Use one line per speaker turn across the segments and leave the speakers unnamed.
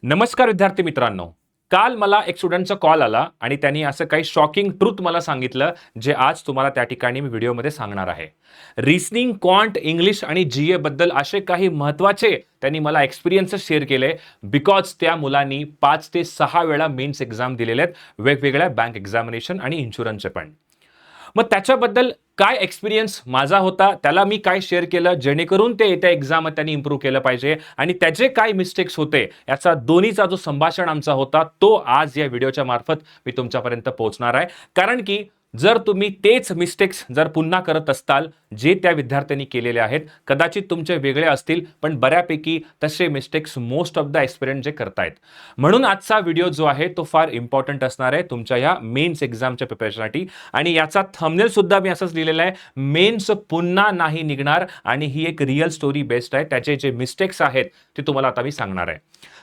नमस्कार विद्यार्थी मित्रांनो. काल मला एक स्टुडंटचा कॉल आला आणि त्यांनी असं काही शॉकिंग ट्रुथ मला सांगितलं, जे आज तुम्हाला त्या ठिकाणी मी व्हिडिओमध्ये सांगणार आहे. रिझनिंग, क्वांट, इंग्लिश आणि जीए बद्दल असे काही महत्त्वाचे त्यांनी मला एक्सपिरियन्सेस शेअर केले, बिकॉज त्या मुलांनी 5 ते 6 वेळा मेन्स एक्झाम दिलेले आहेत, वेगवेगळ्या बँक एक्झामिनेशन आणि इन्शुरन्सचे पण. मग त्याच्याबद्दल काय एक्सपिरियन्स माझा होता, त्याला मी काय शेअर केलं जेणेकरून ते येत्या एक्झाम त्यांनी इम्प्रूव्ह केलं पाहिजे आणि त्याचे काय मिस्टेक्स होते याचा दोन्हीचा जो संभाषण आमचा होता तो आज या व्हिडिओच्या मार्फत मी तुमच्यापर्यंत पोहोचणार आहे. कारण की जर तुम्ही तेच मिस्टेक्स जर पुन्हा करत असताल जे त्या विद्यार्थ्यांनी केलेले आहेत, कदाचित तुमचे वेगळे असतील पण बऱ्यापैकी तसे mistakes most of the experience जे करतायत. म्हणून आजचा व्हिडिओ जो आहे तो फार इम्पॉर्टंट असणार आहे तुमच्या या मेन्स एक्झामच्या प्रिपरेशनसाठी. आणि याचा थंबनेल सुद्धा मी असंच लिहिलेलं आहे, मेन्स पुन्हा नाही निघणार. आणि ही एक रिअल स्टोरी बेस्ड आहे, त्याचे जे मिस्टेक्स आहेत ते तुम्हाला आता मी सांगणार आहे.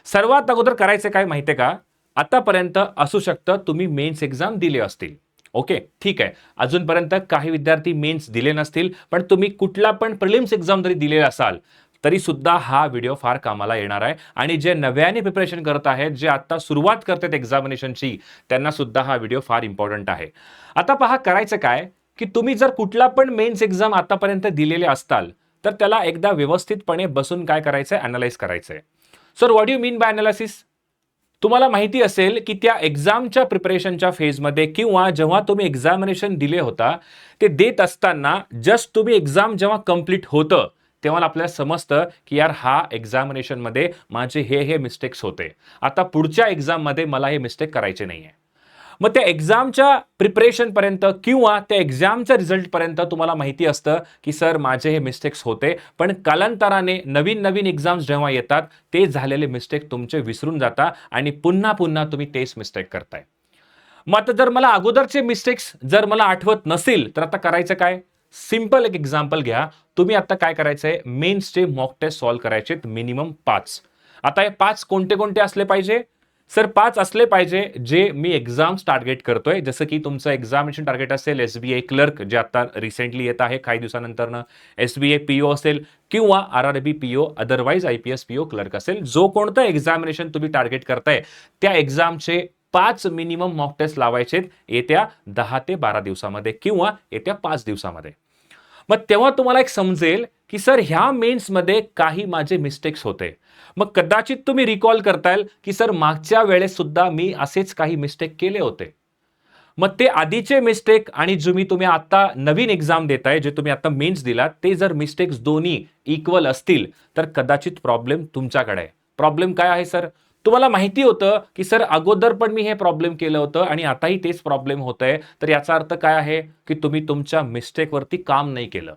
सर्वात अगोदर करायचं काय माहितीये का, आतापर्यंत असू शकतं तुम्ही मेन्स एक्झाम दिले असतील. ओके, ठीक आहे. अजूनपर्यंत काही विद्यार्थी मेन्स दिले नसतील, पण तुम्ही कुठला पण प्रिलिम्स एक्झाम जरी दिलेला असाल तरी सुद्धा हा व्हिडिओ फार कामाला येणार आहे. आणि जे नव्याने प्रिपरेशन करत आहेत, जे आता सुरुवात करतात एक्झामिनेशनची, त्यांना सुद्धा हा व्हिडिओ फार इम्पॉर्टंट आहे. आता पहा, करायचं काय की तुम्ही जर कुठला पण मेन्स एक्झाम आतापर्यंत दिलेले असताल तर त्याला एकदा व्यवस्थितपणे बसून काय करायचंय, अनालाइज करायचंय. Sir, what you mean by analysis? तुम्हाला माहिती असेल की त्या एक्झामच्या प्रिपरेशनच्या फेजमध्ये किंवा जेव्हा तुम्ही एक्झामिनेशन दिले होता ते देत असताना जस्ट तुम्ही एक्झाम जेव्हा कंप्लीट होतं तेव्हा आपल्याला समजतं की यार हा एक्झामिनेशनमध्ये माझे हे मिस्टेक्स होते, आता पुढच्या एक्झाममध्ये मला हे मिस्टेक करायचे नाहीये. मग त्या एक्झामच्या प्रिपरेशनपर्यंत किंवा त्या एक्झामच्या रिझल्टपर्यंत तुम्हाला माहिती असतं की सर माझे हे मिस्टेक्स होते, पण कालांतराने नवीन नवीन एक्झाम्स जेव्हा येतात ते झालेले मिस्टेक तुमचे विसरून जाता आणि पुन्हा पुन्हा तुम्ही तेच मिस्टेक करताय. मग आता जर मला अगोदरचे मिस्टेक्स जर मला आठवत नसेल तर आता करायचं काय? सिंपल एक एक्झाम्पल घ्या. तुम्ही आता काय करायचंय, मेन्सचे मॉक टेस्ट सॉल्व्ह करायचे मिनिमम 5. आता हे 5 कोणते कोणते असले पाहिजे? सर 5 असले पाहिजे जे मी एक्झाम्स टार्गेट करतोय. जसं की तुमचं एक्झामिनेशन टार्गेट असेल एसबीआय क्लर्क, जे आता रिसेंटली येत आहे काही दिवसानंतरनं, एसबीआय पीओ असेल किंवा RRB PO, otherwise IPS PO clerk असेल. जो कोणतं एक्झामिनेशन तुम्ही टार्गेट करताय त्या एक्झामचे 5 मिनिमम मॉक टेस्ट लावायचे येत्या 10 ते 12 दिवसामध्ये किंवा येत्या 5 दिवसामध्ये. मग तेव्हा तुम्हाला एक समजेल की सर ह्या मेन्समध्ये काही माझे मिस्टेक्स होते. मग कदाचित तुम्ही रिकॉल करताल की सर मागच्या वेळेस सुद्धा मी असेच काही मिस्टेक केले होते. मग ते आधीचे मिस्टेक आणि तुम्ही आता नवीन एक्झाम देताय, जे तुम्ही आता मेन्स दिलात, ते जर मिस्टेक्स दोन्ही इक्वल असतील तर कदाचित प्रॉब्लेम तुमच्याकडे आहे. प्रॉब्लेम काय आहे सर? तुम्हाला माहिती होतं की सर अगोदर पण मी हे प्रॉब्लेम केलं होतं आणि आताही तेच प्रॉब्लेम होतंय, तर याचा अर्थ काय आहे की तुम्ही तुमच्या मिस्टेकवरती काम नाही केलं.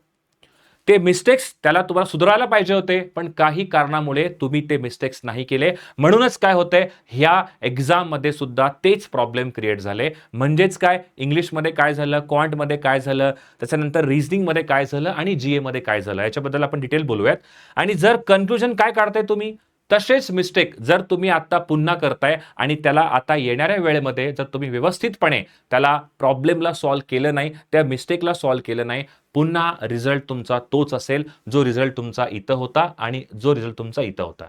ते मिस्टेक्स त्याला तुम्हाला सुधारायला पाहिजे होते, पण काही कारणामुळे तुम्ही ते मिस्टेक्स नाही केले. म्हणूनच काय होतंय, ह्या एक्झाममध्ये सुद्धा तेच प्रॉब्लेम क्रिएट झाले. म्हणजेच काय, इंग्लिशमध्ये काय झालं, क्वांटमध्ये काय झालं, त्याच्यानंतर रिझनिंगमध्ये काय झालं आणि जीएमध्ये काय झालं, याच्याबद्दल आपण डिटेल बोलूयात. आणि जर कन्क्लुजन काय काढताय तुम्ही, तसेच मिस्टेक जर तुम्ही आता पुन्हा करताय आणि त्याला आता येणाऱ्या वेळेमध्ये जर तुम्ही व्यवस्थितपणे त्याला प्रॉब्लेमला सॉल्व्ह केलं नाही, त्या मिस्टेकला सॉल्व्ह केलं नाही, पुन्हा रिझल्ट तुमचा तोच असेल जो रिझल्ट तुमचा इथं होता आणि जो रिझल्ट तुमचा इथं होता.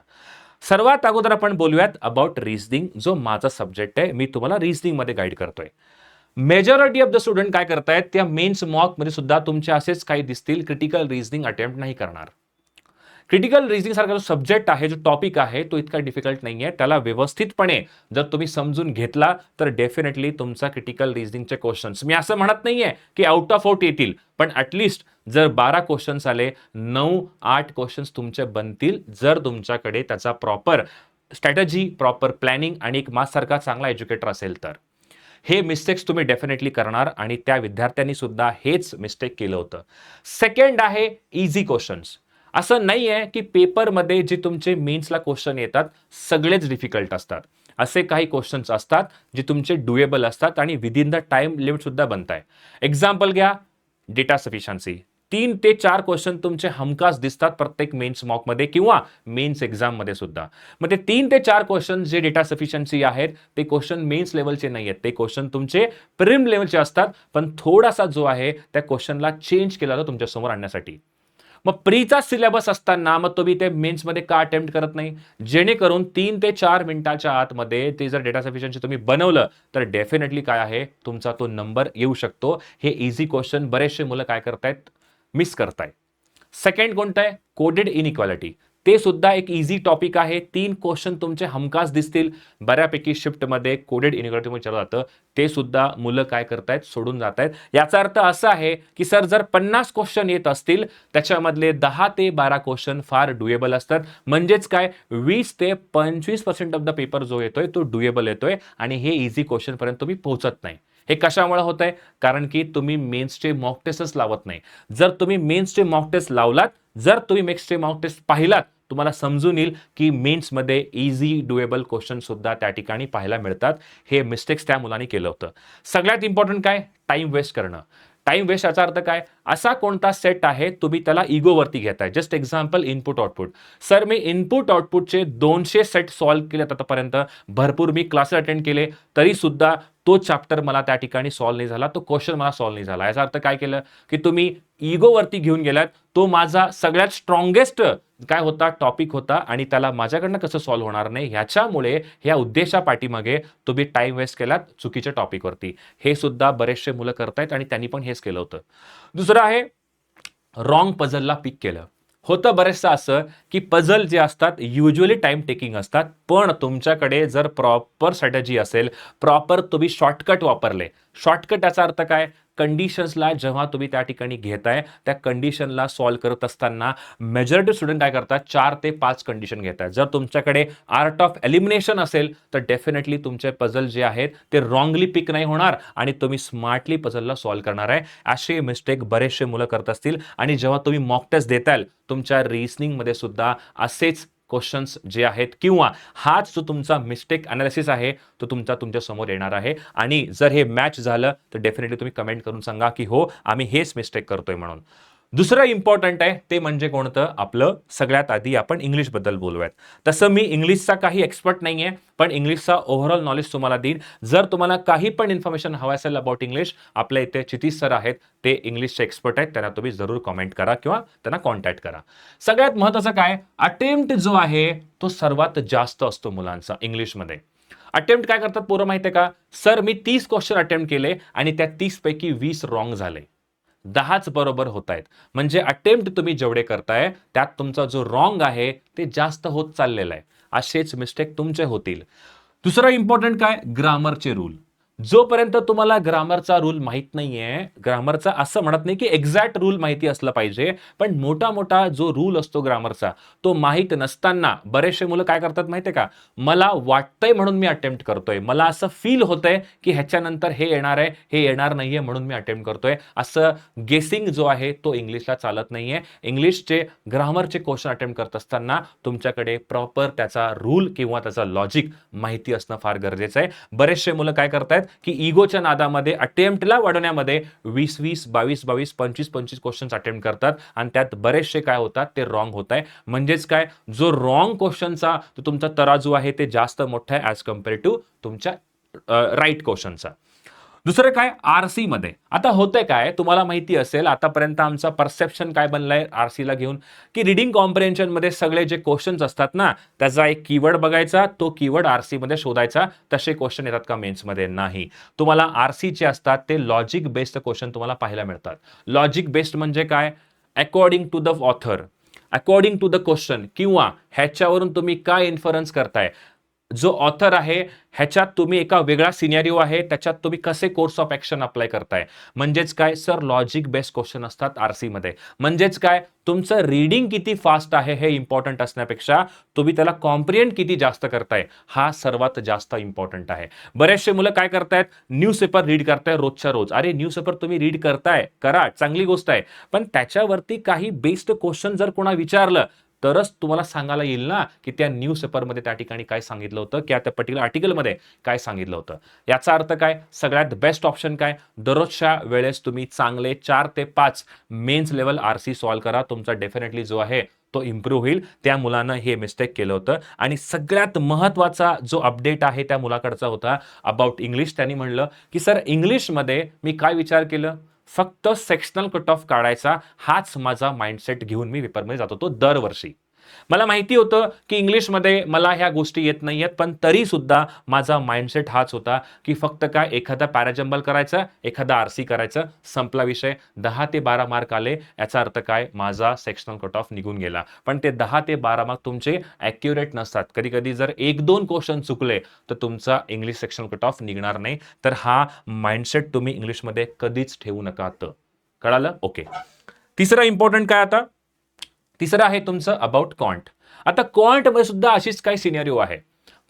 सर्वात अगोदर आपण बोलूयात अबाउट रिझनिंग, जो माझा सब्जेक्ट आहे. मी तुम्हाला रिझनिंग मध्ये गाईड करतोय. मेजॉरिटी ऑफ द स्टुडंट काय करतायत, त्या मेन्स मॉक मध्ये सुद्धा तुमचे असेच काही दिसतील, क्रिटिकल रिझनिंग अटेम्प्ट नाही करणार. क्रिटिकल रिझनिंग सारखा जो सब्जेक्ट आहे, जो टॉपिक आहे, तो इतका डिफिकल्ट नाहीये. त्याला व्यवस्थितपणे जर तुम्ही समजून घेतला तर डेफिनेटली तुमचा क्रिटिकल रिझनिंगचे क्वेश्चन्स, मी असं म्हणत नाहीये की आउट ऑफ आउट येतील, पण ॲटलिस्ट जर 12 क्वेश्चन्स आले, 9-8 क्वेश्चन्स तुमचे बनतील, जर तुमच्याकडे त्याचा प्रॉपर स्ट्रॅटेजी, प्रॉपर प्लॅनिंग आणि एक माझ्यासारखा चांगला एज्युकेटर असेल तर. हे मिस्टेक्स तुम्ही डेफिनेटली करणार आणि त्या विद्यार्थ्यांनी सुद्धा हेच मिस्टेक केलं होतं. सेकंड आहे इझी क्वेश्चन्स. असं नाही आहे की पेपरमध्ये जे तुमचे मेन्सला क्वेश्चन येतात सगळेच डिफिकल्ट असतात. असे काही क्वेश्चन्स असतात जे तुमचे डुएबल असतात आणि विदिन द टाइम लिमिट सुद्धा बनताय. एक्झाम्पल घ्या, डेटा सफिशियन्सी. 3 ते 4 क्वेश्चन तुमचे हमखास दिसतात प्रत्येक मेन्स मॉकमध्ये किंवा मेन्स एक्झाममध्ये सुद्धा. मग ते 3 ते 4 क्वेश्चन जे डेटा सफिशियन्सी आहेत ते क्वेश्चन मेन्स लेवलचे नाही आहेत, ते क्वेश्चन तुमचे प्रिम लेवलचे असतात, पण थोडासा जो आहे त्या क्वेश्चनला चेंज केला जातो तुमच्या समोर आणण्यासाठी. मग प्रीचा सिलेबस असताना मग तुम्ही ते मेन्समध्ये का अटेम्प्ट करत नाही? जेणेकरून 3 ते 4 मिनिटाच्या आतमध्ये ते जर डेटा सफिशियन्सी तुम्ही बनवलं तर डेफिनेटली काय आहे, तुमचा तो नंबर येऊ शकतो. हे इझी क्वेश्चन बरेचसे मुलं काय करतायत, मिस करतायत. सेकंड कोणतं आहे, कोडेड इनइक्वालिटी. ते सुद्धा एक इझी टॉपिक आहे. 3 क्वेश्चन तुमचे हमखास दिसतील बऱ्यापैकी शिफ्टमध्ये कोडेड इनइक्वालिटी विचारलं जातं. ते सुद्धा मुलं काय करतायत, सोडून जात आहेत. याचा अर्थ असा आहे की सर जर 50 क्वेश्चन येत असतील त्याच्यामधले 10 ते 12 क्वेश्चन फार डुएबल असतात. म्हणजेच काय 20 ते 25% ऑफ द पेपर जो येतोय तो डुएबल येतोय आणि हे इझी क्वेश्चन पर्यंत तुम्ही पोहोचत नाही. हे कशामुळे होत आहे? कारण की तुम्ही मेन्सचे मॉक टेस्टच लावत नाही. जर तुम्ही मेन्सचे मॉक टेस्ट लावलात, जर तुम्ही मेन्सचे मॉक टेस्ट पाहिलात, तुम्हाला समजून येईल की मेन्समध्ये इझी डुएबल क्वेश्चन सुद्धा त्या ठिकाणी पाहायला मिळतात. हे मिस्टेक्स त्या मुलांनी केलं होतं. सगळ्यात इम्पॉर्टंट काय, टाइम वेस्ट करणं. टाइम वेस्ट याचा अर्थ काय, असा कोणता सेट आहे तुम्ही त्याला इगोवरती घेताय. Just example input output. Sir मी इनपुट आउटपुटचे 200 सेट सॉल्व्ह केलेत आतापर्यंत, भरपूर मी क्लासेस अटेंड केले, तरी सुद्धा तो चॅप्टर मला त्या ठिकाणी सॉल्व्ह नाही झाला, तो क्वेश्चन मला सॉल्व्ह नाही झाला. याचा अर्थ काय केलं की तुम्ही इगोवरती घेऊन गेलात. तो माझा सगळ्यात स्ट्रॉंगेस्ट काय होता, टॉपिक होता आणि त्याला माझ्याकडनं कसं सॉल्व्ह होणार नाही ह्याच्यामुळे ह्या उद्देशा पाठीमागे तुम्ही टाइम वेस्ट केलात चुकीच्या टॉपिकवरती. हे सुद्धा बरेचसे मुलं करतायत आणि त्यांनी पण हेच केलं होतं. दुसरं आहे रॉंग पझलला पिक केलं. होतं बरेचसं असं की पझल जे असतात युजली टाइम टेकिंग असतात, पण तुमच्याकडे जर प्रॉपर स्ट्रॅटेजी असेल, प्रॉपर तुम्ही शॉर्टकट वापरले. शॉर्टकट याचा अर्थ काय, कंडिशन्सला जेव्हा तुम्ही त्या ठिकाणी घेताय त्या कंडिशनला सॉल्व्ह करत असताना मेजॉरिटी स्टुडंट काय करतात, 4 ते 5 कंडिशन घेतात. जर तुमच्याकडे आर्ट ऑफ एलिमिनेशन असेल तर डेफिनेटली तुमचे पझल जे आहेत ते रॉंगली पिक नाही होणार आणि तुम्ही स्मार्टली पझलला सॉल्व्ह करणार आहे. असे मिस्टेक बरेचसे मुलं करत असतील आणि जेव्हा तुम्ही मॉक टेस्ट देताल तुमच्या रिझनिंगमध्ये सुद्धा असेच क्वेश्चन्स जे आहेत किंवा हाच जो तुमचा मिस्टेक अनालिसिस आहे तो तुमच्या समोर येणार आहे. आणि जर हे मॅच झालं तर डेफिनेटली तुम्ही कमेंट करून सांगा की हो आम्ही हेच मिस्टेक करतोय म्हणून. दुसरं इम्पॉर्टंट आहे ते म्हणजे कोणतं, आपलं सगळ्यात आधी आपण इंग्लिशबद्दल बोलूयात. तसं मी इंग्लिशचा काही एक्सपर्ट नाहीये, पण इंग्लिशचा ओव्हरऑल नॉलेज तुम्हाला देईन. जर तुम्हाला काही पण इन्फॉर्मेशन हवं असेल अबाउट इंग्लिश, आपल्या इथे क्षितिज सर आहेत, ते इंग्लिशचे एक्सपर्ट आहेत, त्यांना तुम्ही जरूर कमेंट करा किंवा त्यांना कॉन्टॅक्ट करा. सगळ्यात महत्त्वाचं काय, अटेम्प्ट जो आहे तो सर्वात जास्त असतो मुलांचा इंग्लिशमध्ये. अटेम्प्ट काय करतात पोरं माहिती आहे का, सर मी 30 क्वेश्चन अटेम्प्ट केले आणि त्या 30 पैकी 20 रॉंग झाले, 10च बरोबर होत आहेत. म्हणजे अटेम्प्ट तुम्ही जेवढे करताय त्यात तुमचा जो रॉंग आहे ते जास्त होत चाललेला आहे. असेच मिस्टेक तुमचे होतील. दुसरं इम्पॉर्टंट काय, ग्रामरचे रूल. जोपर्यंत तुम्हाला ग्रामरचा रूल माहित नाहीये, ग्रामरचा असं म्हणत नाही की एक्झॅक्ट रूल माहिती असलं पाहिजे, पण मोठा मोठा जो रूल असतो ग्रामरचा तो माहित नसताना बरेचसे मुलं काय करतात माहितीये का, मला वाटतंय म्हणून मी अटेम्प्ट करतोय, मला असं फील होतंय की ह्याच्यानंतर हे येणार आहे, हे येणार नाहीये म्हणून मी अटेम्प्ट करतोय. असं गेसिंग जो आहे तो इंग्लिशला चालत नाहीये. इंग्लिशचे ग्रामरचे क्वेश्चन अटेम्प्ट करत असताना तुमच्याकडे प्रॉपर त्याचा रूल किंवा त्याचा लॉजिक माहिती असणं फार गरजेचं आहे. बरेचसे मुलं काय करतायत की इगोच्या नादामध्ये अटेम्प्टला वाढवण्यामध्ये 20-20, 22-22, 25-25 क्वेश्चन्स अटेम्प्ट करतात आणि त्यात बरेचसे काय होतात ते रॉंग होत आहे. म्हणजेच काय, जो रॉंग क्वेश्चनचा तो तुमचा तराजू आहे ते जास्त मोठा आहे ॲज कम्पेअर टू तुमच्या राईट क्वेश्चनचा. दुसरं काय, आरसी मध्ये आता होतंय काय, तुम्हाला माहिती असेल आतापर्यंत आमचा परसेप्शन काय बनलाय आरसीला घेऊन, की रिडिंग कॉम्प्रिहेन्शन मध्ये सगळे जे क्वेश्चन्स असतात ना त्याचा एक कीवर्ड बघायचा, तो कीवर्ड आरसी मध्ये शोधायचा. तसे क्वेश्चन येतात का मेन्स मध्ये? नाही. तुम्हाला आरसीचे असतात ते लॉजिक बेस्ड क्वेश्चन तुम्हाला पाहायला मिळतात. लॉजिक बेस्ड म्हणजे काय, according to the author, according to the question, किंवा ह्याच्यावरून तुम्ही काय इन्फरन्स करताय, जो ऑथर आहे ह्याच्यात तुम्ही एका वेगळा सिनेरिओ आहे त्याच्यात तुम्ही कसे कोर्स ऑफ ऍक्शन अप्लाय करताय. म्हणजेच काय सर, लॉजिक बेस्ड क्वेश्चन असतात आरसी मध्ये. म्हणजेच काय, तुमचं रीडिंग किती फास्ट आहे हे इम्पॉर्टंट असण्यापेक्षा तुम्ही त्याला कॉम्प्रिहेंड किती जास्त करताय हा सर्वात जास्त इम्पॉर्टंट आहे. बरेचसे मुलं काय करतायत, न्यूजपेपर रीड करताय रोजच्या रोज. अरे न्यूजपेपर तुम्ही रीड करताय, करा, चांगली गोष्ट आहे, पण त्याच्यावरती काही बेस्ड क्वेश्चन जर कोणा विचारलं तरच तुम्हाला सांगायला येईल ना की त्या न्यूजपेपरमध्ये त्या ठिकाणी काय सांगितलं होतं किंवा त्या पर्टिक्युलर आर्टिकलमध्ये काय सांगितलं होतं. याचा अर्थ काय, सगळ्यात बेस्ट ऑप्शन काय, दररोजच्या वेळेस तुम्ही चांगले 4 ते 5 मेन्स लेवल आरसी सॉल्व्ह करा. तुमचा डेफिनेटली जो आहे तो इम्प्रूव्ह होईल. त्या मुलानं हे मिस्टेक केलं होतं. आणि सगळ्यात महत्त्वाचा जो अपडेट आहे त्या मुलाकडचा होता अबाउट इंग्लिश. त्यांनी म्हणलं की सर इंग्लिशमध्ये मी काय विचार केलं, फक्त सेक्शनल कट ऑफ काढायचा, हाच माझा माइंडसेट घेऊन मी पेपरमध्ये जात होतो दरवर्षी. मला माहिती होतं की इंग्लिशमध्ये मला ह्या गोष्टी येत नाहीयेत, पण तरी सुद्धा माझा माइंडसेट हाच होता की फक्त काय एखादा पॅराजंबल करायचा, एखादा आरसी करायचं, संपला विषय. 10 ते 12 मार्क आले, याचा अर्थ काय, माझा सेक्शनल कट ऑफ निघून गेला. पण ते 10 ते 12 मार्क तुमचे ॲक्युरेट नसतात. कधी-कधी जर 1-2 क्वेश्चन चुकले तर तुमचा इंग्लिश सेक्शनल कट ऑफ निघणार नाही. तर हा माइंडसेट तुम्ही इंग्लिशमध्ये कधीच ठेवू नका. कळालं? ओके. तिसरं इम्पॉर्टंट काय आता? तिसरं आहे तुमचं अबाउट क्वांट. आता क्वांटमध्ये सुद्धा अशीच काही सिनेरिओ आहे.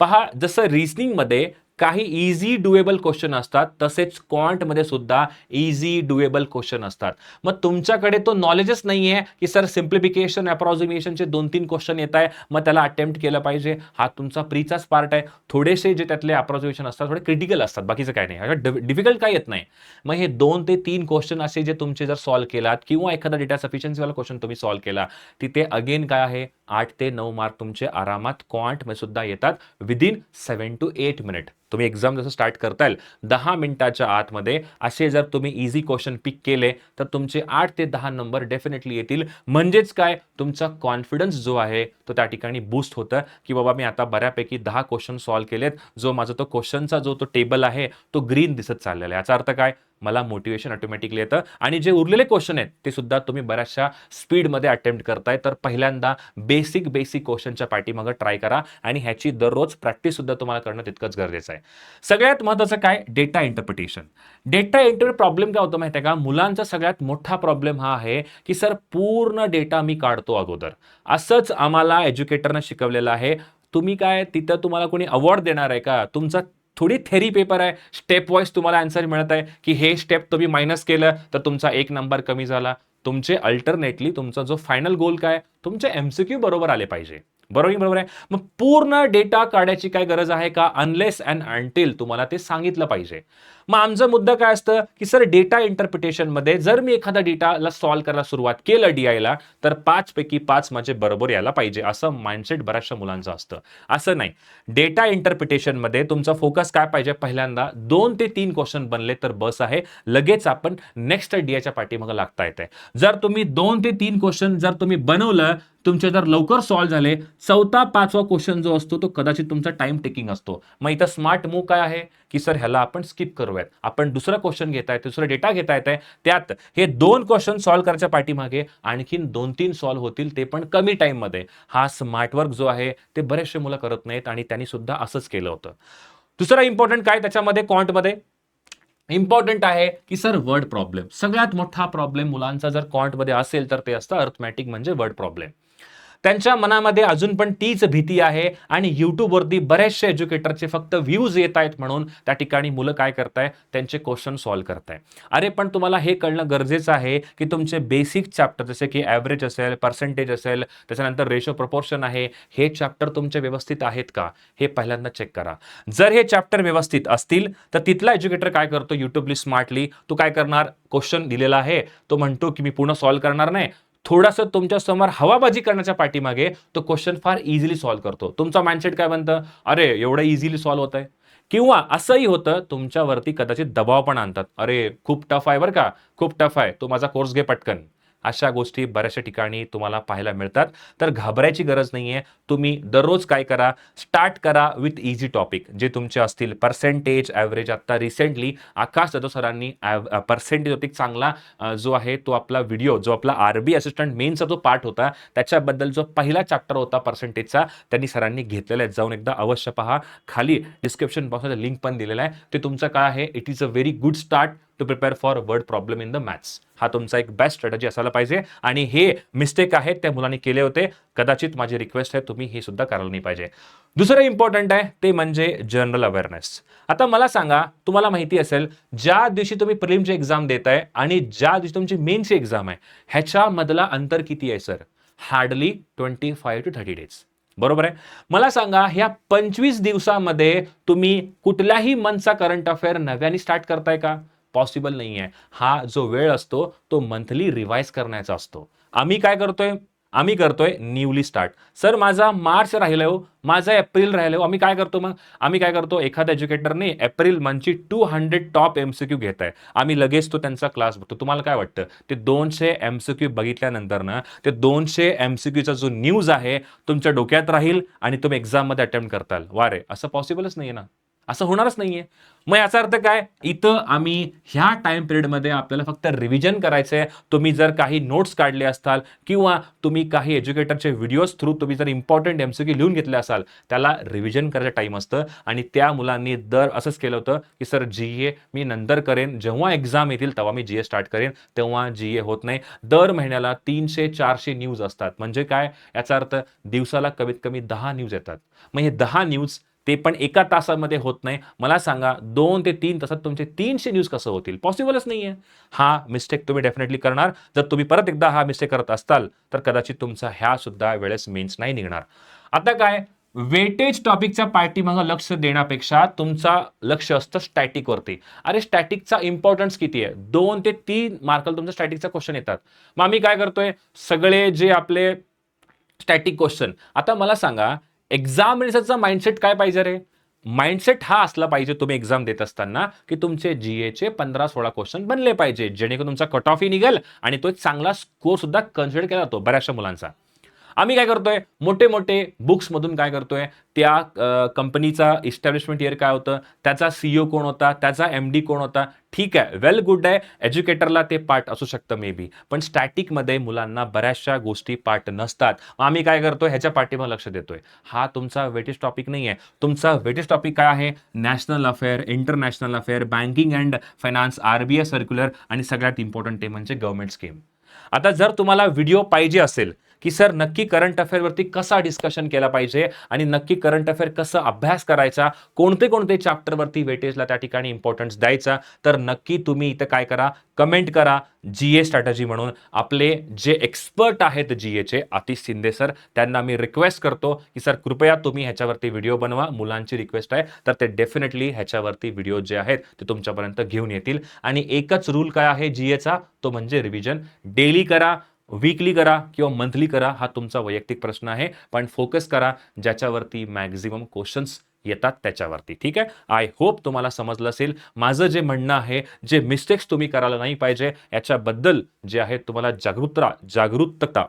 पहा, जसं रिझनिंगमध्ये काही इझी डुएबल क्वेश्चन असतात, तसेच क्वांटमध्ये सुद्धा इझी डुएबल क्वेश्चन असतात. मग तुमच्याकडे तो नॉलेजच नाहीये की सर सिम्प्लिफिकेशन अप्रॉक्सिमेशनचे 2-3 क्वेश्चन येत आहे, मग त्याला अटेम्प्ट केलं पाहिजे. हा तुमचा प्रीचाच पार्ट आहे. थोडेसे जे त्यातले अप्रॉक्सिमेशन असतात थोडे क्रिटिकल असतात, बाकीचं काय नाही, डिफिकल्ट काय येत नाही. मग हे 2 ते 3 क्वेश्चन असे जे तुमचे जर सॉल्व्ह केलात किंवा एखादा डेटा सफिशियन्सीवाला क्वेश्चन तुम्ही सॉल्व्ह केला, तिथे अगेन काय आहे, 8 ते 9 मार्क तुमचे आरामात क्वांटमध्ये सुद्धा येतात विदिन 7 to 8 मिनिट. तुम्ही एक्झाम जसं स्टार्ट करताल 10 मिनिटाच्या आतमध्ये असे जर तुम्ही इझी क्वेश्चन पिक केले तर तुमचे 8 ते 10 नंबर डेफिनेटली येतील. म्हणजेच काय, तुमचा कॉन्फिडन्स जो आहे तो त्या ठिकाणी बूस्ट होतं की बाबा मी आता बऱ्यापैकी 10 क्वेश्चन सॉल्व्ह केलेत. जो माझा तो क्वेश्चनचा जो तो टेबल आहे तो ग्रीन दिसत चाललेला आहे. याचा अर्थ काय, मला मोटिवेशन ऑटोमॅटिकली येतं आणि जे उरलेले क्वेश्चन आहेत ते सुद्धा तुम्ही बऱ्याचशा स्पीडमध्ये अटेम्प्ट करताय. तर पहिल्यांदा बेसिक क्वेश्चनच्या पाठीमागं ट्राय करा आणि ह्याची दररोज प्रॅक्टिस सुद्धा तुम्हाला करणं तितकंच गरजेचं आहे. सगळ्यात महत्त्वाचं काय, data interpretation. Data interpret problem काय होतो माहिती आहे का, मुलांचा सगळ्यात मोठा प्रॉब्लेम हा आहे की सर पूर्ण डेटा मी काढतो अगोदर. असंच आम्हाला एज्युकेटरनं शिकवलेलं आहे. तुम्ही काय तिथं तुम्हाला कोणी अवॉर्ड देणार आहे का? तुमचा थोडी थेरी पेपर आहे, स्टेप वाईज तुम्हाला आन्सर मिळत आहे की हे स्टेप तुम्ही मायनस केलं तर तुमचा 1 नंबर कमी झाला. तुमचे अल्टरनेटली तुमचा जो फायनल गोल काय, तुमचे एमसीक्यू बरोबर आले पाहिजे. बरोबर आहे. मग पूर्ण डेटा काढायची काय गरज आहे का, अनलेस अँड अनटिल तुम्हाला ते सांगितलं पाहिजे. मग आमचा मुद्दा काय असतं की सर डेटा इंटरप्रिटेशनमध्ये जर मी एखादा डेटाला सॉल्व्ह करायला सुरुवात केलं डीआयला, तर 5 पैकी 5 माझे बरोबर यायला पाहिजे, असं माइंडसेट बऱ्याचशा मुलांचं असतं. असं नाही. डेटा इंटरप्रिटेशनमध्ये तुमचा फोकस काय पाहिजे, पहिल्यांदा 2 ते 3 क्वेश्चन बनले तर बस आहे. लगेच आपण नेक्स्ट डीआयच्या पाठीमागे लागता येते. जर तुम्ही 2 ते 3 क्वेश्चन जर तुम्ही बनवलं, तुमचे जर लवकर सॉल्व्ह झाले, 4था-5वा क्वेश्चन जो असतो तो कदाचित तुमचा टाइम टेकिंग असतो. मग इथं स्मार्ट मूव्ह काय आहे की सर ह्याला आपण स्किप करूयात. आपण दुसरा क्वेश्चन घेताय, दुसरा डेटा घेता येत आहे, त्यात हे 2 क्वेश्चन सॉल्व्ह करायच्या पाठीमागे आणखीन 2-3 सॉल्व्ह होतील, ते पण कमी टाइममध्ये. हा स्मार्ट वर्क जो आहे ते बरेचसे मुलं करत नाहीत आणि त्यांनी सुद्धा असंच केलं होतं. दुसरा इम्पॉर्टंट काय त्याच्यामध्ये क्वांटमध्ये इम्पॉर्टंट आहे की सर वर्ड प्रॉब्लेम. सगळ्यात मोठा प्रॉब्लेम मुलांचा जर क्वांटमध्ये असेल तर ते असतं अर्थमॅटिक म्हणजे वर्ड प्रॉब्लेम. त्यांच्या मनामध्ये अजून पण तीच भीती आहे आणि YouTubeवरती बरेचसे एज्युकेटरचे फक्त व्ह्यूज येत आहेत म्हणून त्या ठिकाणी मुलं काय करताय, त्यांचे क्वेश्चन सॉल्व्ह करताय. अरे पण तुम्हाला हे कळणं गरजेचं आहे की तुमचे बेसिक चॅप्टर जसे की ॲव्हरेज असेल, पर्सेंटेज असेल, त्याच्यानंतर रेशो प्रपोर्शन आहे, हे चॅप्टर तुमचे व्यवस्थित आहेत का, हे पहिल्यांदा चेक करा. जर हे चॅप्टर व्यवस्थित असतील तर तिथला एज्युकेटर काय करतो, युट्यूबली स्मार्टली तो काय करणार, क्वेश्चन दिलेला आहे तो म्हणतो की मी पूर्ण सॉल्व्ह करणार नाही, थोडासा तुमच्या समोर हवाबाजी करण्याच्या पाठीमागे तो क्वेश्चन फार इझिली सॉल्व्ह करतो. तुमचा माइंडसेट काय बनतं, अरे एवढं इझिली सॉल्व्ह होत आहे. किंवा असंही होतं तुमच्यावरती कदाचित दबाव पण आणतात, अरे खूप टफ आहे बरं का, खूप टफ आहे, तू माझा कोर्स घे पटकन. अशा गोष्टी बऱ्याचशा ठिकाणी तुम्हाला पाहायला मिळतात. तर घाबरायची गरज नाहीये. तुम्ही दररोज काय करा, स्टार्ट करा विथ इझी टॉपिक जे तुमचे असतील. पर्सेंटेज, ॲव्हरेज, आता रिसेंटली आकाश जाधव सरांनी पर्सेंटेज होती चांगला जो आहे तो आपला व्हिडिओ, जो आपला आरबी असिस्टंट मेनचा जो पार्ट होता त्याच्याबद्दल जो पहिला चॅप्टर होता पर्सेंटेजचा, त्यांनी सरांनी घेतलेला आहे. जाऊन एकदा अवश्य पहा. खाली डिस्क्रिप्शन बॉक्समध्ये लिंक पण दिलेला आहे. ते तुमचं काय आहे, it is a very good start to prepare for word problem in the maths. हा तुमचा एक बेस्ट स्ट्रॅटेजी असायला पाहिजे. आणि हे मिस्टेक आहेत त्या मुलांनी केले होते, कदाचित माझी रिक्वेस्ट आहे तुम्ही हे सुद्धा करायला नाही पाहिजे. दुसरं इम्पॉर्टंट आहे ते म्हणजे जनरल अवेअरनेस. आता मला सांगा, तुम्हाला माहिती असेल ज्या दिवशी तुम्ही प्रिलिमची एक्झाम देताय आणि ज्या दिवशी तुमची मेन्सची एक्झाम आहे ह्याच्यामधला अंतर किती आहे सर, हार्डली 25 to 30 डेज. बरोबर आहे. मला सांगा ह्या 25 दिवसामध्ये तुम्ही कुठल्याही मंथचा करंट अफेअर नव्याने स्टार्ट करताय का, पॉसिबल नाही आहे. हा जो वेळ असतो तो मंथली रिवाइज करण्याचा असतो. आम्ही काय करतोय, आम्ही करतोय न्यूली स्टार्ट. सर माझा मार्च राहिलं हो, माझा एप्रिल राहिलं हो. आम्ही काय करतो मग? आम्ही काय करतो, एखाद्या एज्युकेटरने एप्रिल मंथची 200 टॉप एमसीक्यू घेत आहे, आम्ही लगेच तो त्यांचा क्लास बघतो. तुम्हाला काय वाटतं, ते 200 एमसीक्यू बघितल्यानंतर ना ते 200 एमसीक्यूचा जो न्यूज आहे तुमच्या डोक्यात राहील आणि तुम्ही एक्झाममध्ये अटेम्प्ट करताल. वा रे, असं पॉसिबलच नाहीये ना, असं होणारच नाहीये. मग याचा अर्थ काय, इथं आम्ही ह्या टाइम पिरियडमध्ये आपल्याला फक्त रिव्हिजन करायचंय. तुम्ही जर काही नोट्स काढले असताल किंवा तुम्ही काही एज्युकेटरचे व्हिडिओज थ्रू तुम्ही जर इम्पॉर्टंट एमसीक्यू लिहून घेतले असाल, त्याला रिव्हिजन करायचं टाइम असतं. आणि त्या मुलांनी दर असंच केलं होतं की सर जीए मी नंतर करेन, जेव्हा एक्झाम येतील तेव्हा मी जीए स्टार्ट करेन, तेव्हा जीए होत नाही. दर महिन्याला 300-400 न्यूज असतात. म्हणजे काय, याचा अर्थ दिवसाला कमीत कमी 10 न्यूज येतात. मग हे 10 न्यूज ते पण एका तासामध्ये होत नाही. मला सांगा 2 ते 3 तासात तुमचे 300 न्यूज कसं होतील? पॉसिबलच नाहीये. हा मिस्टेक तुम्ही डेफिनेटली करणार. जर तुम्ही परत एकदा हा मिस्टेक करत असताल तर कदाचित तुमचा ह्या सुद्धा वेळेस मेन्स नाही निघणार. आता काय, वेटेज टॉपिकच्या पाठीमागं लक्ष देण्यापेक्षा तुमचा लक्ष असतं स्टॅटिकवरती. अरे स्टॅटिकचा इम्पॉर्टन्स किती आहे? 2 ते 3 मार्काला तुमचा स्टॅटिकचा क्वेश्चन येतात. मग आम्ही काय करतोय, सगळे जे आपले स्टॅटिक क्वेश्चन. आता मला सांगा, एक्झामिनेशनचा माइंडसेट काय पाहिजे रे? माइंडसेट हा असला पाहिजे तुम्ही एक्झाम देत असताना की तुमचे जीएचे 15-16 क्वेश्चन बनले पाहिजे, जेणेकरून तुमचा कट ऑफही निघेल आणि तो एक चांगला स्कोर सुद्धा कन्सिडर केला जातो बऱ्याचशा मुलांचा. आम्ही काय करतोय, मोठे मोठे बुक्समधून काय करतोय, त्या कंपनीचा इस्टॅब्लिशमेंट इयर काय होतं, त्याचा सीईओ कोण होता, त्याचा एमडी कोण होता. ठीक आहे, वेल गुड आहे, एज्युकेटरला ते पार्ट असू शकतं मे बी, पण स्टॅटिकमध्ये मुलांना बऱ्याचशा गोष्टी पार्ट नसतात. आम्ही काय करतोय, ह्याच्या पाठीमागे लक्ष देतोय. हा तुमचा वेटेज टॉपिक नाही आहे. तुमचा वेटेज टॉपिक काय आहे? National affair, international affair, banking and finance, RBI circular आणि सगळ्यात इम्पॉर्टंट ते म्हणजे गव्हर्नमेंट स्कीम. आता जर तुम्हाला व्हिडिओ पाहिजे असेल की सर नक्की करंट अफेअरवरती कसा डिस्कशन केला पाहिजे आणि नक्की करंट अफेअर कसं अभ्यास करायचा, कोणते कोणते चॅप्टरवरती वेटेजला त्या ठिकाणी इम्पॉर्टन्स द्यायचा, तर नक्की तुम्ही इथं काय करा, कमेंट करा जीए स्ट्रॅटेजी म्हणून. आपले जे एक्सपर्ट आहेत जीएचे, आतिश शिंदे सर, त्यांना मी रिक्वेस्ट करतो की सर कृपया तुम्ही ह्याच्यावरती व्हिडिओ बनवा. मुलांची रिक्वेस्ट आहे, तर ते डेफिनेटली ह्याच्यावरती व्हिडिओ जे आहेत ते तुमच्यापर्यंत घेऊन येतील. आणि एकच रूल काय आहे जीएचा, तो म्हणजे रिव्हिजन. डेली करा, वीकली करा किंवा मंथली करा, हा तुमचा वैयक्तिक प्रश्न आहे, पण फोकस करा ज्याच्यावरती मॅक्झिमम क्वेश्चन्स येतात त्याच्यावरती. ठीक आहे, आय होप तुम्हाला समजलं असेल. माझं जे म्हणणं आहे, जे मिस्टेक्स तुम्ही करायला नाही पाहिजे याच्याबद्दल जे आहे तुम्हाला जागरूकता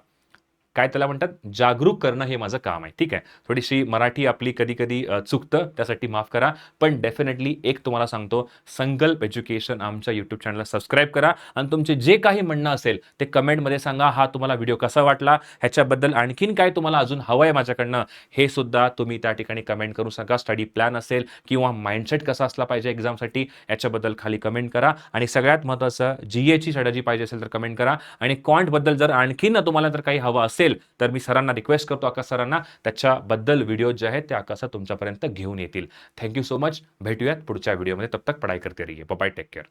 काय त्याला म्हणतात, जागरूक करणं हे माझं काम आहे. ठीक आहे, थोडीशी मराठी आपली कधी कधी चुकतं, त्यासाठी माफ करा. पण डेफिनेटली एक तुम्हाला सांगतो, संकल्प एज्युकेशन आमच्या यूट्यूब चॅनलला सबस्क्राईब करा आणि तुमचे जे काही म्हणणं असेल ते कमेंटमध्ये सांगा. हा तुम्हाला व्हिडिओ कसा वाटला, ह्याच्याबद्दल आणखीन काय तुम्हाला अजून हवं आहे माझ्याकडनं, हे सुद्धा तुम्ही त्या ठिकाणी कमेंट करू सांगा. स्टडी प्लॅन असेल किंवा माइंडसेट कसा असला पाहिजे एक्झामसाठी, याच्याबद्दल खाली कमेंट करा. आणि सगळ्यात महत्त्वाचं, जीएची स्ट्रॅटेजी पाहिजे असेल तर कमेंट करा. आणि क्वांटबद्दल जर आणखीन तुम्हाला जर काही हवं असेल तर मी सरांना रिक्वेस्ट करतो, आकाश सरांना, त्याच्याबद्दल व्हिडिओ जे आहेत ते आकाश तुमच्यापर्यंत घेऊन येतील. Thank you so much. भेटूयात पुढच्या व्हिडिओमध्ये. तब तक पढाई करते रहिए. Bye bye, take care.